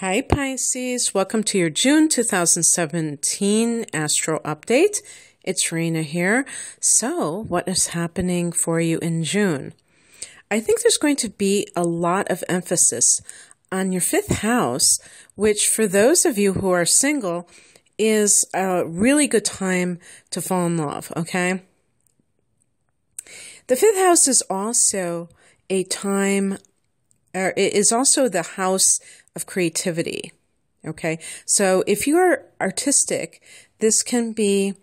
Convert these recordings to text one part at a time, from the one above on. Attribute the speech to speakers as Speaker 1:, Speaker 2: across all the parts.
Speaker 1: Hi Pisces, welcome to your June 2017 Astro Update. It's Rena here. So, what is happening for you in June? I think there's going to be a lot of emphasis on your fifth house, which for those of you who are single is a really good time to fall in love, okay? The fifth house is also a time, it is also the house of creativity, okay? So if you are artistic, this can be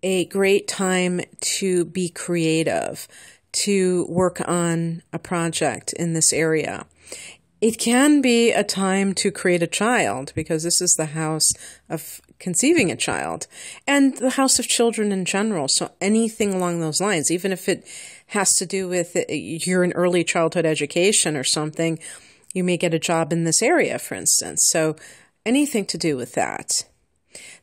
Speaker 1: a great time to be creative, to work on a project in this area. It can be a time to create a child because this is the house of conceiving a child and the house of children in general. So anything along those lines, even if it has to do with you're in early childhood education or something, you may get a job in this area, for instance. So anything to do with that.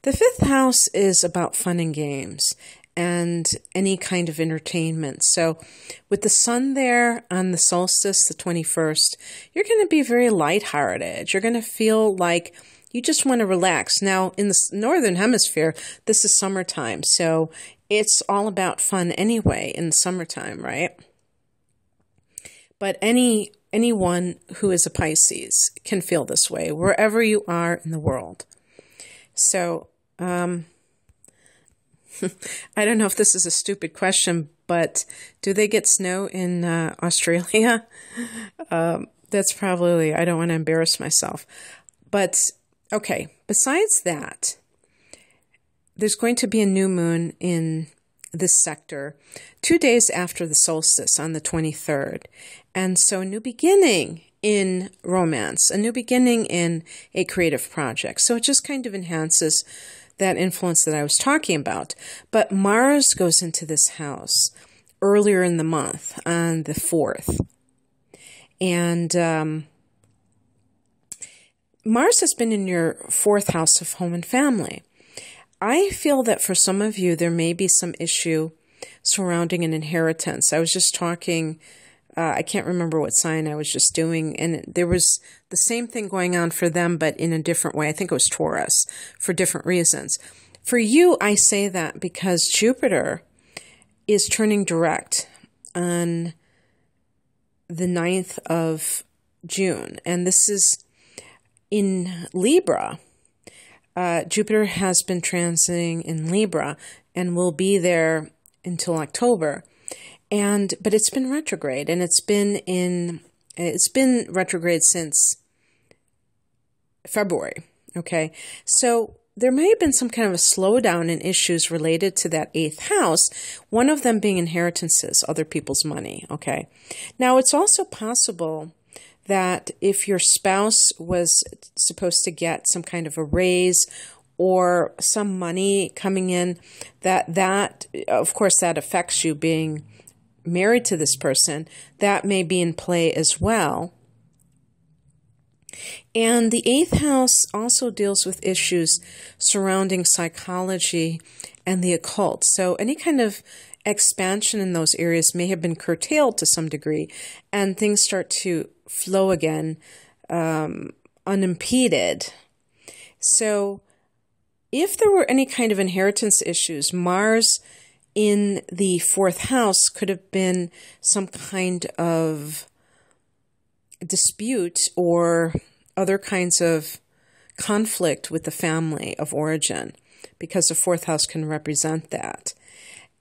Speaker 1: The fifth house is about fun and games and any kind of entertainment. So with the sun there on the solstice, the 21st, you're going to be very lighthearted. You're going to feel like you just want to relax. Now, in the northern hemisphere, this is summertime. So it's all about fun anyway in the summertime, right? But anyone who is a Pisces can feel this way, wherever you are in the world. So, I don't know if this is a stupid question, but do they get snow in Australia? That's probably, I don't want to embarrass myself. But, okay, besides that, there's going to be a new moon in this sector 2 days after the solstice on the 23rd. And so a new beginning in romance, a new beginning in a creative project. So it just kind of enhances that influence that I was talking about. But Mars goes into this house earlier in the month on the 4th. And Mars has been in your fourth house of home and family. I feel that for some of you, there may be some issue surrounding an inheritance. I was just talking, I can't remember what sign I was just doing, and there was the same thing going on for them, but in a different way. I think it was Taurus, for different reasons. For you, I say that because Jupiter is turning direct on the 9th of June, and this is in Libra. Jupiter has been transiting in Libra and will be there until October. But it's been retrograde, and it's been retrograde since February. Okay. So there may have been some kind of a slowdown in issues related to that 8th house, one of them being inheritances, other people's money. Okay. Now it's also possible that if your spouse was supposed to get some kind of a raise or some money coming in, that of course that affects you being married to this person, that may be in play as well. And the 8th house also deals with issues surrounding psychology and the occult. So any kind of expansion in those areas may have been curtailed to some degree, and things start to flow again unimpeded. So if there were any kind of inheritance issues, Mars in the 4th house could have been some kind of dispute or other kinds of conflict with the family of origin, because the 4th house can represent that.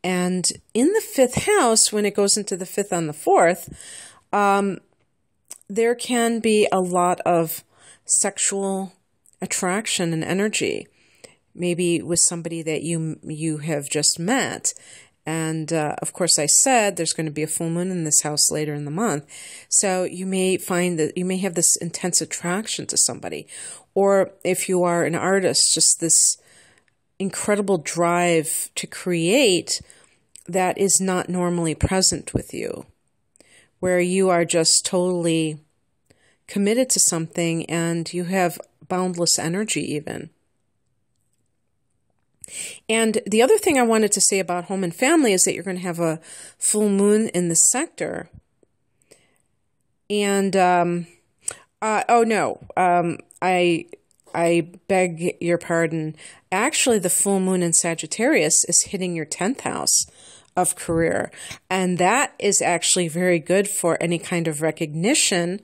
Speaker 1: And in the 5th house, when it goes into the 5th on the 4th, there can be a lot of sexual attraction and energy, maybe with somebody that you have just met. And of course, I said there's going to be a full moon in this house later in the month. So you may find that you may have this intense attraction to somebody. Or if you are an artist, just this incredible drive to create that is not normally present with you, where you are just totally committed to something and you have boundless energy even. And the other thing I wanted to say about home and family is that you're going to have a full moon in this sector. And Oh no, I beg your pardon. Actually, the full moon in Sagittarius is hitting your 10th house of career, and that is actually very good for any kind of recognition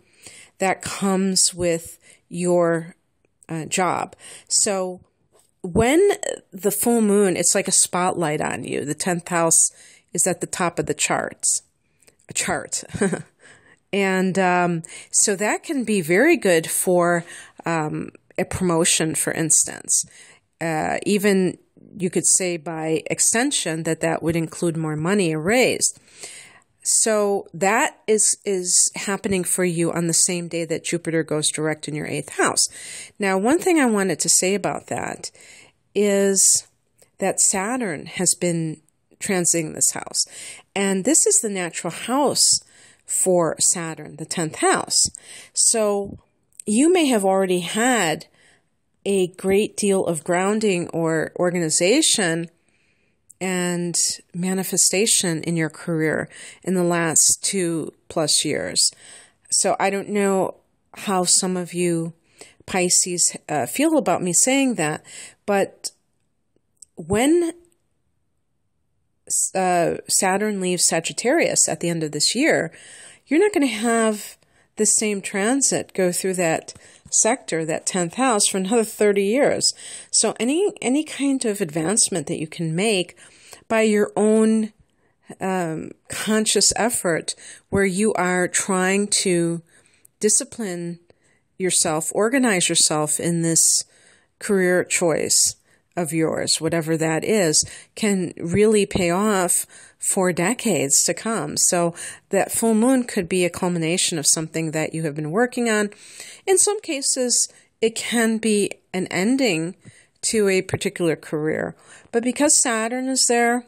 Speaker 1: that comes with your job. So when the full moon, it's like a spotlight on you. The 10th house is at the top of the chart. And so that can be very good for a promotion, for instance. Even you could say by extension that would include more money, a raise. So that is happening for you on the same day that Jupiter goes direct in your 8th house. Now, one thing I wanted to say about that is that Saturn has been transiting this house. And this is the natural house for Saturn, the 10th house. So you may have already had a great deal of grounding or organization and manifestation in your career in the last 2+ years. So I don't know how some of you Pisces feel about me saying that, but when Saturn leaves Sagittarius at the end of this year, you're not going to have the same transit go through that sector, that 10th house, for another 30 years. So any kind of advancement that you can make by your own conscious effort, where you are trying to discipline yourself, organize yourself in this career choice of yours, whatever that is, can really pay off for decades to come. So that full moon could be a culmination of something that you have been working on. In some cases, it can be an ending to a particular career. But because Saturn is there,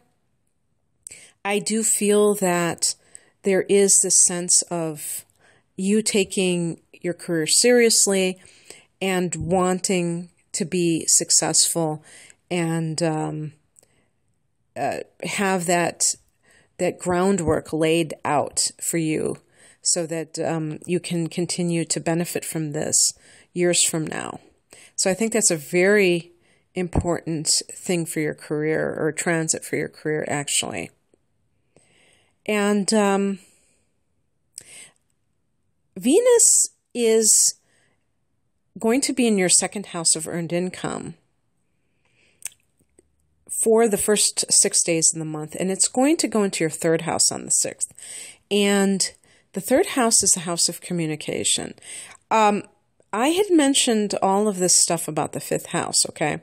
Speaker 1: I do feel that there is this sense of you taking your career seriously and wanting to be successful and have that groundwork laid out for you so that you can continue to benefit from this years from now. So I think that's a very important thing for your career, or transit for your career, actually. And Venus is going to be in your 2nd house of earned income for the first 6 days in the month, and it's going to go into your 3rd house on the 6th. And the 3rd house is the house of communication. I had mentioned all of this stuff about the 5th house, okay?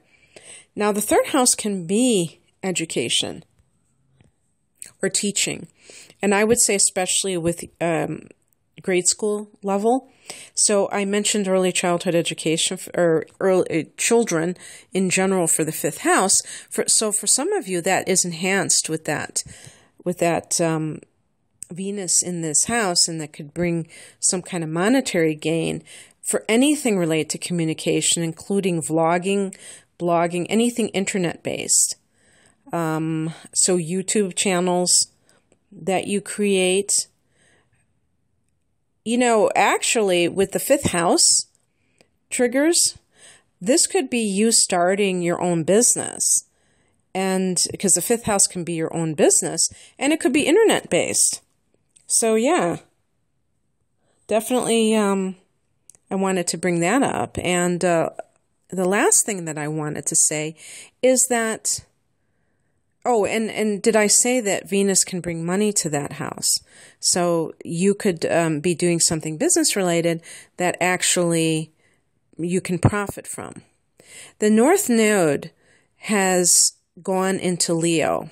Speaker 1: Now, the 3rd house can be education or teaching, and I would say especially with grade school level. So I mentioned early childhood education, or early children in general, for the 5th house. So for some of you, that is enhanced with that Venus in this house, and that could bring some kind of monetary gain for anything related to communication, including vlogging, blogging, anything internet-based. So YouTube channels that you create. You know, actually, with the 5th house triggers, this could be you starting your own business. And because the 5th house can be your own business, and it could be internet-based. So, yeah, definitely I wanted to bring that up. And the last thing that I wanted to say is that, oh, and did I say that Venus can bring money to that house? So you could be doing something business-related that actually you can profit from. The North Node has gone into Leo,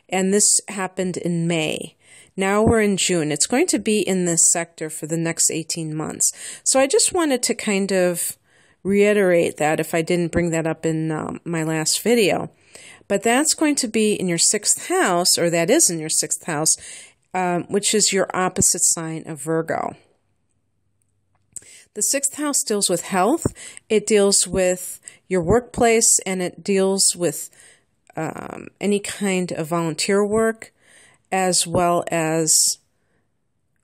Speaker 1: and this happened in May. Now we're in June. It's going to be in this sector for the next 18 months. So I just wanted to kind of reiterate that if I didn't bring that up in my last video. But that's going to be in your 6th house, or that is in your 6th house, which is your opposite sign of Virgo. The 6th house deals with health. It deals with your workplace, and it deals with any kind of volunteer work, as well as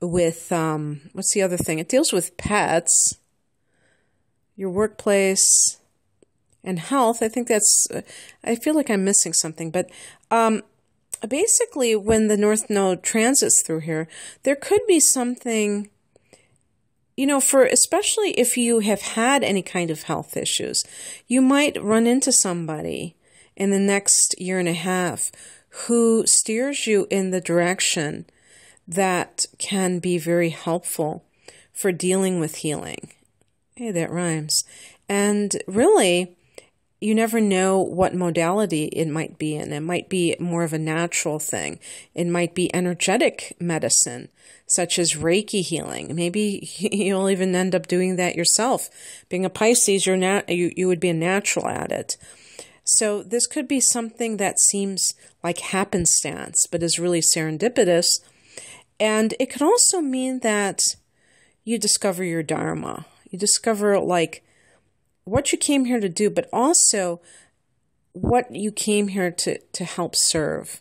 Speaker 1: with, what's the other thing? It deals with pets, your workplace, and health. I think that's, I feel like I'm missing something, but basically when the North Node transits through here, there could be something, you know, for especially if you have had any kind of health issues, you might run into somebody in the next year and a half who steers you in the direction that can be very helpful for dealing with healing. Hey, that rhymes. And really, you never know what modality it might be in. It might be more of a natural thing. It might be energetic medicine, such as Reiki healing. Maybe you'll even end up doing that yourself. Being a Pisces, you would be a natural at it. So this could be something that seems like happenstance, but is really serendipitous. And it could also mean that you discover your dharma. You discover like what you came here to do, but also what you came here to help serve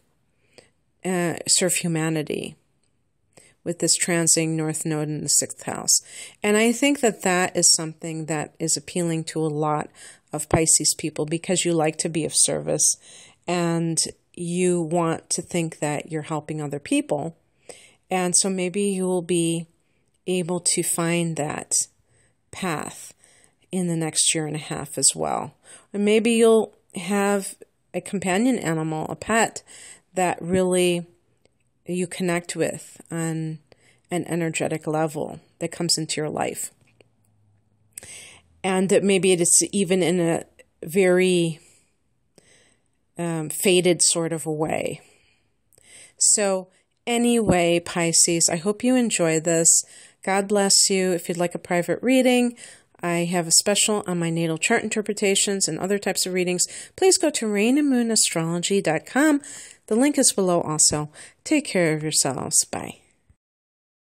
Speaker 1: humanity with this transiting North Node in the 6th house. And I think that that is something that is appealing to a lot of Pisces people, because you like to be of service and you want to think that you're helping other people. And so maybe you will be able to find that path in the next year and a half as well. And maybe you'll have a companion animal, a pet, that really you connect with on an energetic level that comes into your life. And that maybe it is even in a very faded sort of a way. So anyway, Pisces, I hope you enjoy this. God bless you. If you'd like a private reading, I have a special on my natal chart interpretations and other types of readings. Please go to rainandmoonastrology.com. The link is below also. Take care of yourselves. Bye.